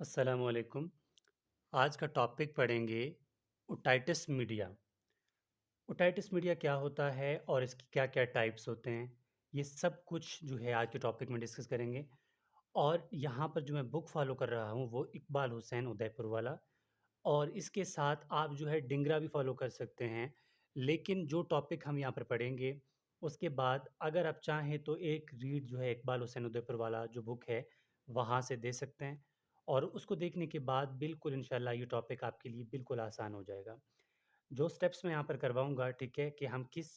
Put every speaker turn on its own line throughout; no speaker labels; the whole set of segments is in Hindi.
अस्सलामुअलैकुम। आज का टॉपिक पढ़ेंगे ओटाइटिस मीडिया। ओटाइटिस मीडिया क्या होता है और इसकी क्या-क्या टाइप्स होते हैं, ये सब कुछ जो है आज के टॉपिक में डिस्कस करेंगे। और यहाँ पर जो मैं बुक फ़ॉलो कर रहा हूँ वो इकबाल हुसैन उदयपुर वाला, और इसके साथ आप जो है डिंगरा भी फ़ॉलो कर सकते हैं। लेकिन जो टॉपिक हम यहाँ पर पढ़ेंगे, उसके बाद अगर आप चाहें तो एक रीड जो है इकबाल हुसैन उदयपुर वाला जो बुक है, वहाँ से दे सकते हैं। और उसको देखने के बाद बिल्कुल इंशाल्लाह ये टॉपिक आपके लिए बिल्कुल आसान हो जाएगा। जो स्टेप्स मैं यहाँ पर करवाऊँगा, ठीक है, कि हम किस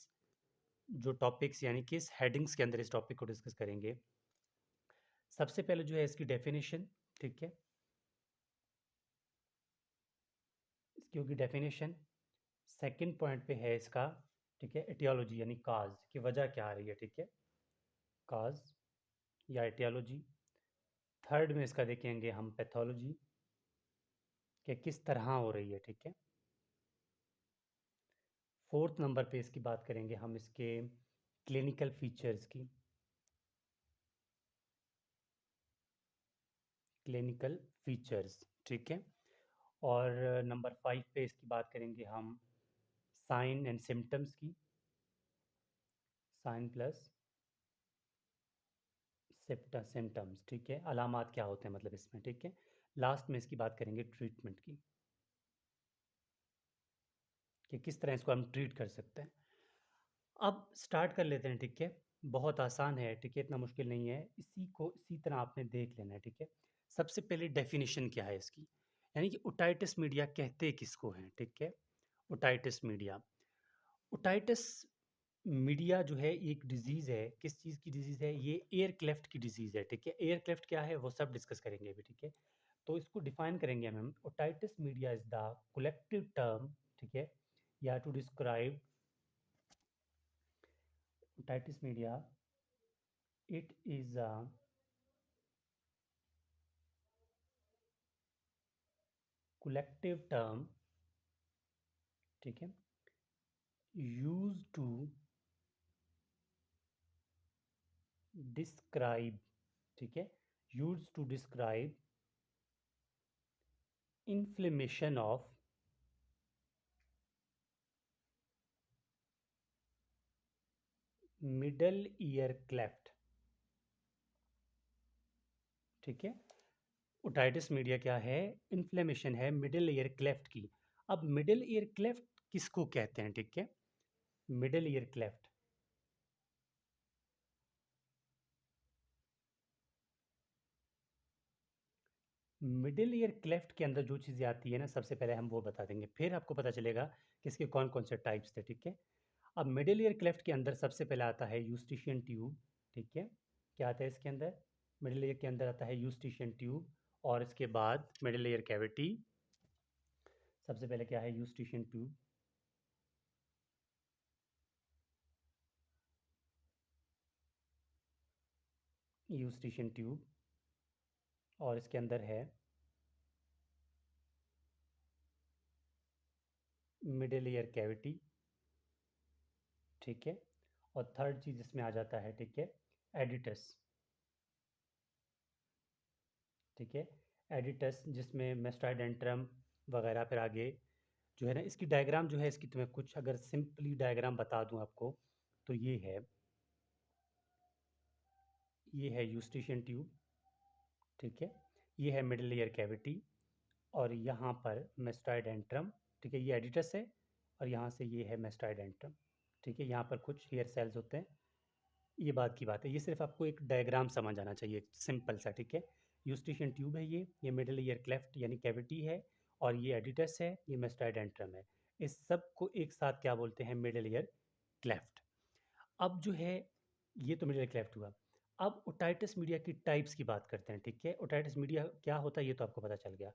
जो टॉपिक्स यानी किस हेडिंग्स के अंदर इस टॉपिक को डिस्कस करेंगे। सबसे पहले जो है इसकी डेफ़िनिशन, ठीक है? इसकी होगी डेफ़िनिशन। सेकंड पॉइंट पे है इसका, ठीक है, एटियोलॉजी यानी कॉज़ की वजह क्या आ रही है, ठीक है? कॉज़ या एटियोलॉजी। थर्ड में इसका देखेंगे हम पैथोलॉजी, कि किस तरह हो रही है, ठीक है? फोर्थ नंबर पे इसकी बात करेंगे हम इसके क्लिनिकल फीचर्स की, क्लिनिकल फीचर्स, ठीक है? और नंबर 5 पे इसकी बात करेंगे हम साइन एंड सिम्पटम्स की, साइन प्लस सिम्टम्स, ठीक है, अलामात क्या होते हैं मतलब इसमें, ठीक है? लास्ट में इसकी बात करेंगे ट्रीटमेंट की, कि किस तरह इसको हम ट्रीट कर सकते हैं। अब स्टार्ट कर लेते हैं, ठीक है? बहुत आसान है, ठीक है, इतना मुश्किल नहीं है, इसी को इसी तरह आपने देख लेना है, ठीक है? सबसे पहले डेफिनेशन क्या है इसकी, यानी कि ओटाइटिस मीडिया कहते किसको हैं, ठीक है? ओटाइटिस मीडिया, ओटाइटिस मीडिया जो है एक डिजीज़ है, किस चीज़ की डिजीज़ है? ये एयर क्लेफ्ट की डिजीज़ है, ठीक है? एयर क्लेफ्ट क्या है वो सब डिस्कस करेंगे अभी, ठीक है? तो इसको डिफाइन करेंगे हम, otitis media is the collective term, ठीक है? या to describe otitis media, it is a collective term, ठीक है, used to describe, ठीक है, used to describe inflammation of middle ear cleft, ठीक है? ओटाइटिस मीडिया क्या है? इन्फ्लेमेशन है मिडिल ईयर क्लेफ्ट की। अब मिडिल ईयर क्लेफ्ट किसको कहते हैं, ठीक है? Middle ear cleft, middle ear cleft के अंदर जो चीज़ें आती है ना, सबसे पहले हम वो बता देंगे, फिर आपको पता चलेगा कि इसके कौन कौन से टाइप्स थे, ठीक है? अब मिडिल ईयर क्लेफ्ट के अंदर सबसे पहले आता है यूस्टिशियन ट्यूब, ठीक है? क्या आता है इसके अंदर? मिडिल ईयर के अंदर आता है यूस्टिशियन ट्यूब, और इसके बाद मिडिल ईयर कैविटी। सबसे पहले क्या है? यूस्टिशियन ट्यूब, यूस्टिशियन ट्यूब, और इसके अंदर है मिडिल ईयर कैविटी, ठीक है? और थर्ड चीज़ इसमें आ जाता है, ठीक है, एडिटस, ठीक है? एडिटस जिसमें मेस्टाइडेंट्रम वगैरह, फिर आगे जो है ना, इसकी डायग्राम जो है इसकी, तुम्हें कुछ अगर सिंपली डायग्राम बता दूं आपको, तो ये है यूस्टिशियन ट्यूब, ठीक है? ये है मिडिल ईयर कैविटी, और यहाँ पर मेस्टाइड एंट्रम, ठीक है, ये एडिटस है, और यहाँ से ये है मेस्टाइड एंट्रम, ठीक है? यहाँ पर कुछ हेयर सेल्स होते हैं। ये बात की बात है, ये सिर्फ आपको एक डायग्राम समझ आना चाहिए सिंपल सा, ठीक है? यूस्टिशियन ट्यूब है, ये मिडिल ईयर क्लेफ्ट यानी कैविटी है, और ये एडिटस है, ये मेस्टाइड एंट्रम है। इस सब को एक साथ क्या बोलते हैं? Middle ear cleft. अब जो है, ये तो मिडिल क्लेफ्ट हुआ। अब ओटाइटिस मीडिया की टाइप्स की बात करते हैं, ठीक है? ओटाइटिस मीडिया क्या होता है ये तो आपको पता चल गया।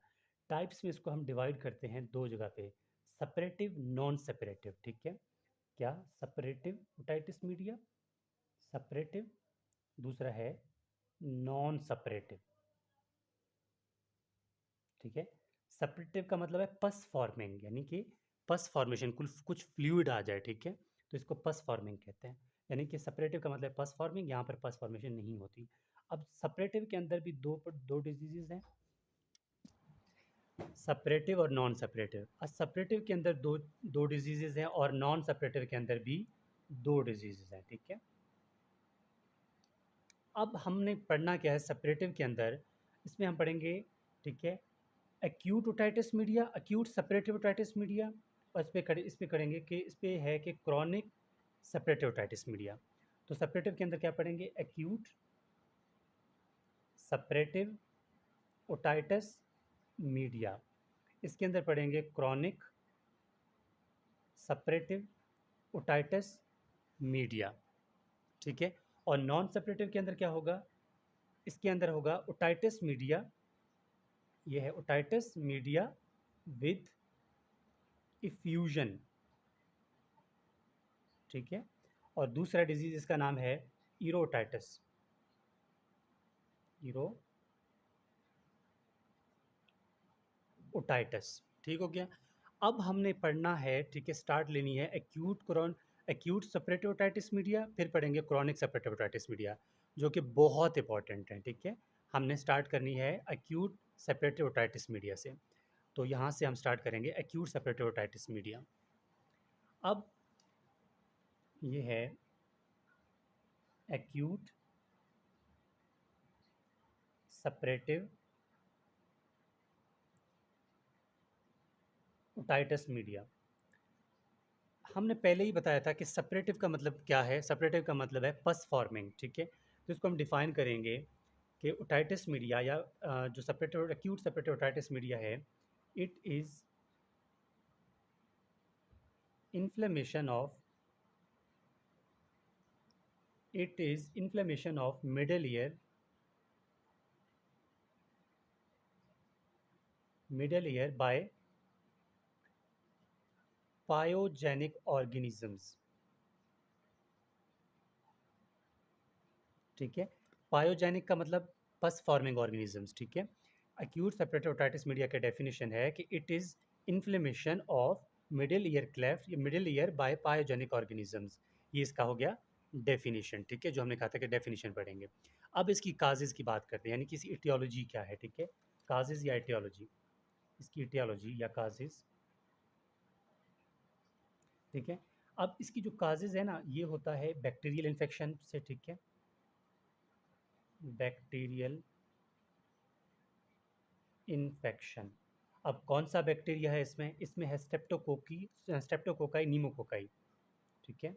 टाइप्स में इसको हम डिवाइड करते हैं दो जगह पे, सेपरेटिव, नॉन सेपरेटिव, ठीक है? क्या? सेपरेटिव ओटाइटिस मीडिया, सेपरेटिव, दूसरा है नॉन सेपरेटिव, ठीक है? सेपरेटिव का मतलब है पस फॉर्मिंग, यानी कि पस फॉर्मेशन, कुछ कुछ फ्लूइड आ जाए, ठीक है, तो इसको पस फॉर्मिंग कहते हैं। यानी कि सेपरेटिव का मतलब पस फॉर्मिंग, यहाँ पर पस फॉर्मेशन नहीं होती। अब सेपरेटिव के अंदर भी दो डिजीजेज हैं, सपरेटिव और नॉन सपरेटिव। अब सपरेटिव के अंदर दो दो डिजीजेज हैं और नॉन सपरेटिव के अंदर भी दो डिजीजेज हैं, ठीक है। अब हमने पढ़ना क्या है सपरेटिव के अंदर, इसमें हम पढ़ेंगे, ठीक है, acute otitis media, acute suppurative otitis media, और इस पे करेंगे कि इस पे है कि क्रॉनिक सेपरेटिव ओटाइटिस मीडिया। तो सेपरेटिव के अंदर क्या पढ़ेंगे, एक्यूट सेपरेटिव ओटाइटिस मीडिया, इसके अंदर पढ़ेंगे क्रॉनिक सेपरेटिव ओटाइटिस मीडिया, ठीक है। और नॉन सेपरेटिव के अंदर क्या होगा, इसके अंदर होगा ओटाइटिस मीडिया, ये है ओटाइटिस मीडिया विद इफ्यूजन, ठीक है। और दूसरा डिजीज इसका नाम है इरोटाइटिस, इरोटाइटिस, ठीक हो गया। अब हमने पढ़ना है, ठीक है, स्टार्ट लेनी है एक्यूट सेपरेटिव ओटाइटिस मीडिया, फिर पढ़ेंगे क्रॉनिक सेपरेटिव ओटाइटिस मीडिया, जो कि बहुत इंपॉर्टेंट है, ठीक है। हमने स्टार्ट करनी है एक्यूट सेपरेटिव ओटाइटिस मीडिया से, तो यहाँ से हम स्टार्ट करेंगे एक्यूट सेपरेटिव ओटाइटिस मीडिया। अब ये है एक्यूट सेपरेटिव ओटाइटिस मीडिया। हमने पहले ही बताया था कि सेपरेटिव का मतलब क्या है, सेपरेटिव का मतलब है पस फॉर्मिंग, ठीक है। तो इसको हम डिफाइन करेंगे कि ओटाइटिस मीडिया या जो suppurative acute suppurative otitis media है, it is inflammation of middle ear by pyogenic organisms, ठीक है। पायोजेनिक का मतलब पस फॉर्मिंग ऑर्गेनिजम्स, ठीक है। एक्यूट सेपरेटिव ओटाइटिस मीडिया का डेफिनेशन है कि it is inflammation of middle ear cleft या middle ear by pyogenic organisms, ये इसका हो गया डेफिनेशन, ठीक है, जो हमने कहा था कि डेफिनेशन पढ़ेंगे। अब इसकी काजेज की बात करते हैं, यानी कि इसकी इटियोलॉजी क्या है, ठीक है, काजेज या इटियोलॉजी, इसकी इटियोलॉजी या काजेज, ठीक है। अब इसकी जो काजेज है ना, ये होता है बैक्टीरियल इन्फेक्शन से, ठीक है, बैक्टीरियल इन्फेक्शन। अब कौन सा बैक्टीरिया है इसमें, इसमें है स्ट्रेप्टोकोकाई नीमोकोकाई, ठीक है,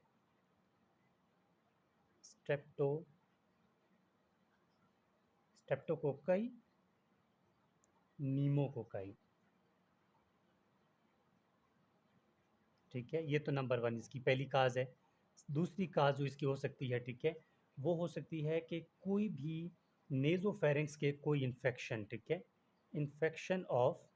स्ट्रेप्टो स्ट्रेप्टोकोकाई नीमोकोकाई, ठीक है। ये तो नंबर वन इसकी पहली काज है। दूसरी काज जो इसकी हो सकती है, ठीक है, वो हो सकती है कि कोई भी नेजोफेरिंग्स के कोई इन्फेक्शन, ठीक है, इन्फेक्शन ऑफ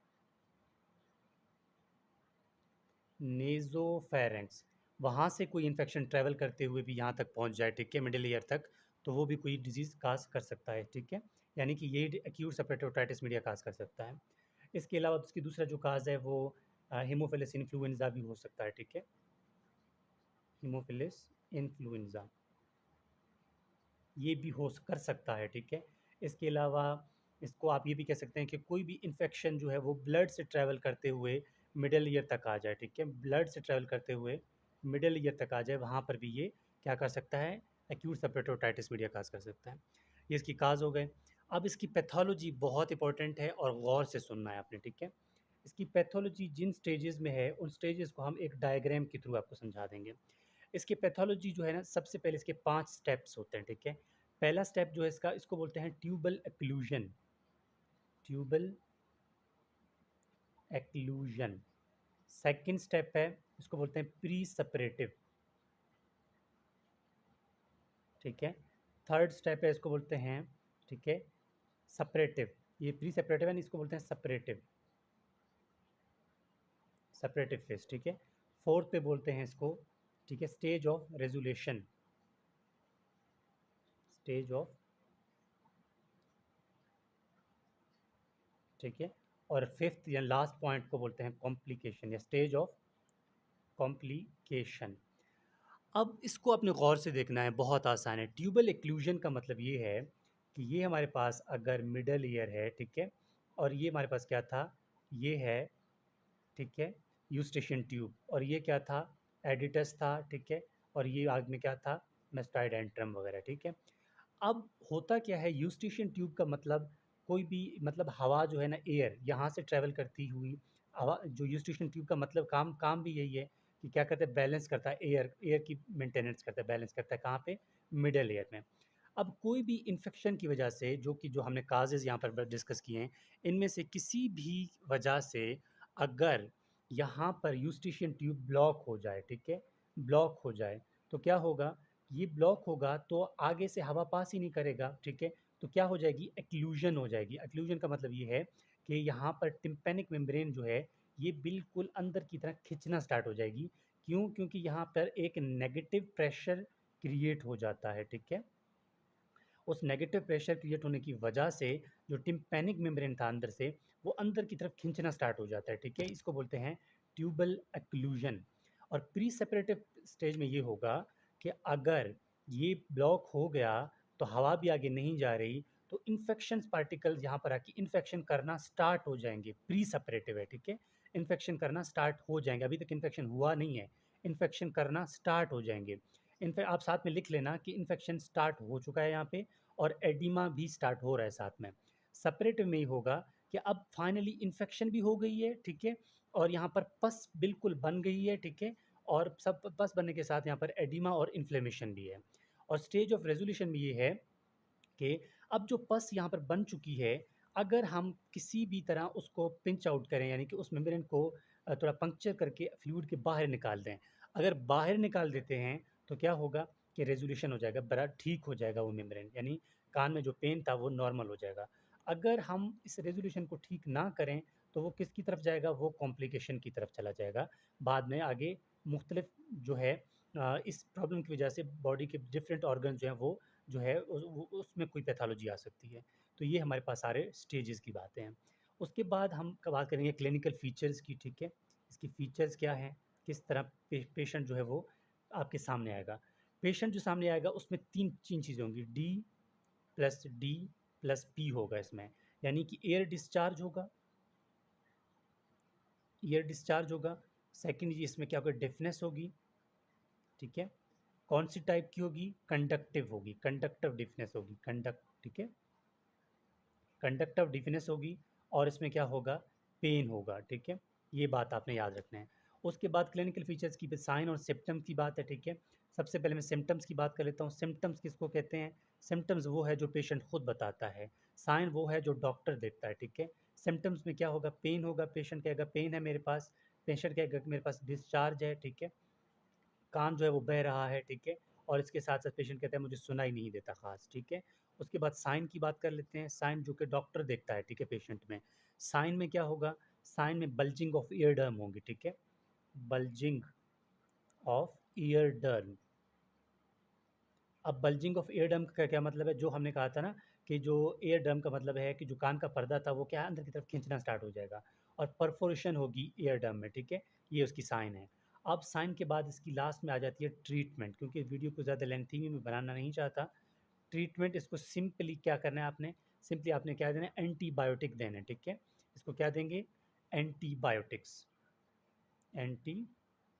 नेजोफेरेंक्स, वहाँ से कोई इन्फेक्शन ट्रैवल करते हुए भी यहाँ तक पहुँच जाए, ठीक है, मिडिल ईयर तक, तो वो भी कोई डिजीज़ काज कर सकता है, ठीक है। यानी कि ये एक्यूट सेपरेटिव ओटाइटिस मीडिया काज कर सकता है। इसके अलावा उसकी दूसरा जो काज है वो हीमोफिलस इन्फ्लुएंजा भी हो सकता है, ठीक है, हीमोफिलस इन्फ्लुएंजा ये भी कर सकता है, ठीक है। इसके अलावा इसको आप ये भी कह सकते हैं कि कोई भी इन्फेक्शन जो है वो ब्लड से ट्रैवल करते हुए मिडल ईयर तक आ जाए, ठीक है, ब्लड से ट्रैवल करते हुए मिडल ईयर तक आ जाए, वहाँ पर भी ये क्या कर सकता है, एक्यूट सेपरेटिव ओटाइटिस मीडिया काज कर सकता है। ये इसकी काज हो गए। अब इसकी पैथोलॉजी बहुत इंपॉर्टेंट है और गौर से सुनना है आपने, ठीक है। इसकी पैथोलॉजी जिन स्टेजेस में है उन स्टेजेस को हम एक डायग्राम के थ्रू आपको समझा देंगे। इसकी पैथोलॉजी जो है ना, सबसे पहले इसके 5 स्टेप्स होते हैं, ठीक है। पहला स्टेप जो है इसका, इसको बोलते हैं tubal occlusion, tubal occlusion. Second step है, इसको बोलते हैं प्री सेपरेटिव, ठीक है। थर्ड स्टेप है, इसको बोलते हैं, ठीक है, सेपरेटिव। ये प्री सेपरेटिव है, इसको बोलते हैं सेपरेटिव, सेपरेटिव फेज, ठीक है। फोर्थ पे बोलते हैं इसको, ठीक है, stage of resolution, stage of, ठीक है। और फिफ्थ या लास्ट पॉइंट को बोलते हैं कॉम्प्लिकेशन या स्टेज ऑफ कॉम्प्लिकेशन। अब इसको अपने गौर से देखना है, बहुत आसान है। ट्यूबल एक्लूजन का मतलब ये है कि ये हमारे पास अगर मिडल ईयर है, ठीक है, और ये हमारे पास क्या था, ये है, ठीक है, यूस्टेशियन ट्यूब, और ये क्या था, एडिटस था, ठीक है, और ये आग में क्या था, मेस्टाइड एंट्रम वगैरह, ठीक है। अब होता क्या है, यूस्टेशियन ट्यूब का मतलब कोई भी, मतलब हवा जो है ना, एयर यहाँ से ट्रेवल करती हुई हवा, जो यूस्टेशियन ट्यूब का मतलब काम काम भी यही है कि क्या कहते हैं, बैलेंस करता है, एयर एयर की मेंटेनेंस करता है, बैलेंस करता है, कहाँ पे, मिडल एयर में। अब कोई भी इन्फेक्शन की वजह से, जो हमने काजेज़ यहाँ पर डिस्कस किए हैं, इनमें से किसी भी वजह से अगर यहाँ पर यूस्टेशियन ट्यूब ब्लॉक हो जाए, ठीक है, ब्लॉक हो जाए, तो क्या होगा, ये ब्लॉक होगा तो आगे से हवा पास ही नहीं करेगा, ठीक है। तो क्या हो जाएगी, एक्लूजन हो जाएगी। एक्लूजन का मतलब ये है कि यहाँ पर टिम्पैनिक मेम्ब्रेन जो है, ये बिल्कुल अंदर की तरफ खिंचना स्टार्ट हो जाएगी। क्यों? क्योंकि यहाँ पर एक नेगेटिव प्रेशर क्रिएट हो जाता है, ठीक है। उस नेगेटिव प्रेशर क्रिएट होने की वजह से जो टिम्पैनिक मेम्ब्रेन था अंदर से, वो अंदर की तरफ खींचना स्टार्ट हो जाता है, ठीक है। इसको बोलते हैं ट्यूबल एक्लूजन। और प्री सेपरेटिव स्टेज में ये होगा कि अगर ये ब्लॉक हो गया तो हवा भी आगे नहीं जा रही, तो इन्फेक्शन पार्टिकल्स यहाँ पर आके इन्फेक्शन करना स्टार्ट हो जाएंगे। प्री सेपरेटिव है, ठीक है, इन्फेक्शन करना स्टार्ट हो जाएंगे, अभी तक इन्फेक्शन हुआ नहीं है, इन्फेक्शन करना स्टार्ट हो जाएंगे। इनफैक्ट आप साथ में लिख लेना कि इन्फेक्शन स्टार्ट हो चुका है यहाँ पे, और एडिमा भी स्टार्ट हो रहा है साथ में। सेपरेटिव में ही होगा कि अब फाइनली इन्फेक्शन भी हो गई है, ठीक है, और यहाँ पर पस बिल्कुल बन गई है, ठीक है, और सब पस बनने के साथ यहाँ पर एडिमा और इन्फ्लेमेशन भी है। और स्टेज ऑफ रेजोल्यूशन में ये है कि अब जो पस यहाँ पर बन चुकी है, अगर हम किसी भी तरह उसको पिंच आउट करें, यानी कि उस मेम्ब्रेन को थोड़ा पंक्चर करके फ्लूइड के बाहर निकाल दें, अगर बाहर निकाल देते हैं तो क्या होगा कि रेजोल्यूशन हो जाएगा, बड़ा ठीक हो जाएगा वो मेम्ब्रेन, यानी कान में जो पेन था वो नॉर्मल हो जाएगा। अगर हम इस रेजोल्यूशन को ठीक ना करें तो वो किसकी तरफ जाएगा, वो कॉम्प्लिकेशन की तरफ चला जाएगा। बाद में आगे मुख्तलिफ जो है इस प्रॉब्लम की वजह से बॉडी के डिफरेंट ऑर्गन जो हैं वो जो है उसमें कोई पैथोलॉजी आ सकती है। तो ये हमारे पास सारे स्टेजेस की बातें हैं। उसके बाद हम बात करेंगे क्लिनिकल फीचर्स की, ठीक है। इसकी फीचर्स क्या हैं, किस तरह पेशेंट जो है वो आपके सामने आएगा। पेशेंट जो सामने आएगा उसमें तीन तीन चीज़ें होंगी, डी+D+P होगा इसमें, यानी कि एयर डिस्चार्ज होगा। सेकेंड जी इसमें क्या होगा, डेफनेस होगी, ठीक है। कौन सी टाइप की होगी, कंडक्टिव होगी, कंडक्टिव डिफनेस होगी, कंडक्ट, ठीक है, कंडक्टिव डिफनेस होगी। और इसमें क्या होगा, पेन होगा, ठीक है। ये बात आपने याद रखना है। उसके बाद क्लिनिकल फीचर्स की साइन और सिम्टम की बात है, ठीक है। सबसे पहले मैं सिम्टम्स की बात कर लेता हूँ। सिम्टम्स किसको कहते हैं, सिम्टम्स वो है जो पेशेंट खुद बताता है, साइन वो है जो डॉक्टर देखता है, ठीक है। सिम्टम्स में क्या होगा, पेन होगा, पेशेंट कहेगा पेन है मेरे पास, पेशेंट कहेगा मेरे पास डिस्चार्ज है, ठीक है, कान जो है वो बह रहा है, ठीक है। और इसके साथ साथ पेशेंट कहता है मुझे सुनाई नहीं देता खास, ठीक है। उसके बाद साइन की बात कर लेते हैं। साइन जो कि डॉक्टर देखता है, ठीक है, पेशेंट में। साइन में क्या होगा, साइन में बल्जिंग ऑफ ईयर डर्म होगी, ठीक है, बल्जिंग ऑफ ईयर डर्म। अब बल्जिंग ऑफ ईयर डर्म का क्या मतलब है, जो हमने कहा था ना कि जो ईयर डर्म का मतलब है कि जो कान का पर्दा था वो क्या है, अंदर की तरफ खींचना स्टार्ट हो जाएगा, और परफोरेशन होगी ईयर डर्म में, ठीक है। ये उसकी साइन है। अब साइन के बाद इसकी लास्ट में आ जाती है ट्रीटमेंट, क्योंकि वीडियो को ज़्यादा लेंथी में मैं बनाना नहीं चाहता। ट्रीटमेंट इसको सिंपली क्या करना है आपने, सिंपली आपने क्या देना है, एंटीबायोटिक देना है, ठीक है। इसको क्या देंगे, एंटीबायोटिक्स, एंटीबायोटिक्स।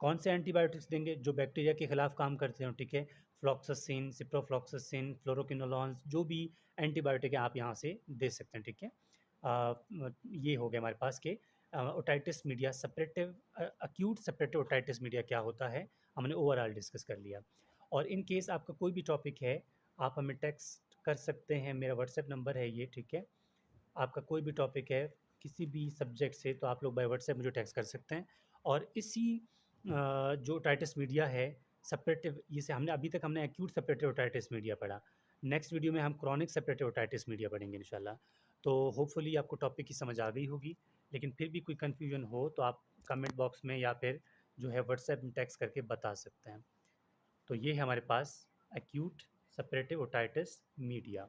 कौन से एंटीबायोटिक्स देंगे, जो बैक्टीरिया के खिलाफ काम करते हो, ठीक है। फ्लॉक्सासिन, सिप्रोफ्लॉक्सासिन, फ्लोरोकिनोलॉन्स, जो भी एंटीबायोटिक है आप यहाँ से दे सकते हैं, ठीक है। ये हो गया हमारे पास के otitis media separative, acute separative otitis media क्या होता है, हमने ओवरऑल डिस्कस कर लिया। और इन केस आपका कोई भी टॉपिक है, आप हमें टेक्स्ट कर सकते हैं, मेरा व्हाट्सएप नंबर है ये, ठीक है। आपका कोई भी टॉपिक है किसी भी सब्जेक्ट से, तो आप लोग बाय व्हाट्सएप मुझे टेक्स्ट कर सकते हैं। और इसी जो ओटाइटिस मीडिया है सेपरेटिव, इसे हमने अभी तक हमने एक्यूट सेपरेटिव ओटाइटिस मीडिया पढ़ा। नेक्स्ट वीडियो में हम क्रॉनिक सेपरेटिव ओटाइटिस मीडिया पढ़ेंगे इंशाल्लाह। तो होपफुली आपको टॉपिक की समझ आ गई होगी, लेकिन फिर भी कोई कन्फ्यूजन हो तो आप कमेंट बॉक्स में या फिर जो है व्हाट्सएप में टेक्स्ट करके बता सकते हैं। तो ये है हमारे पास एक्यूट सेपरेटिव ओटाइटिस मीडिया।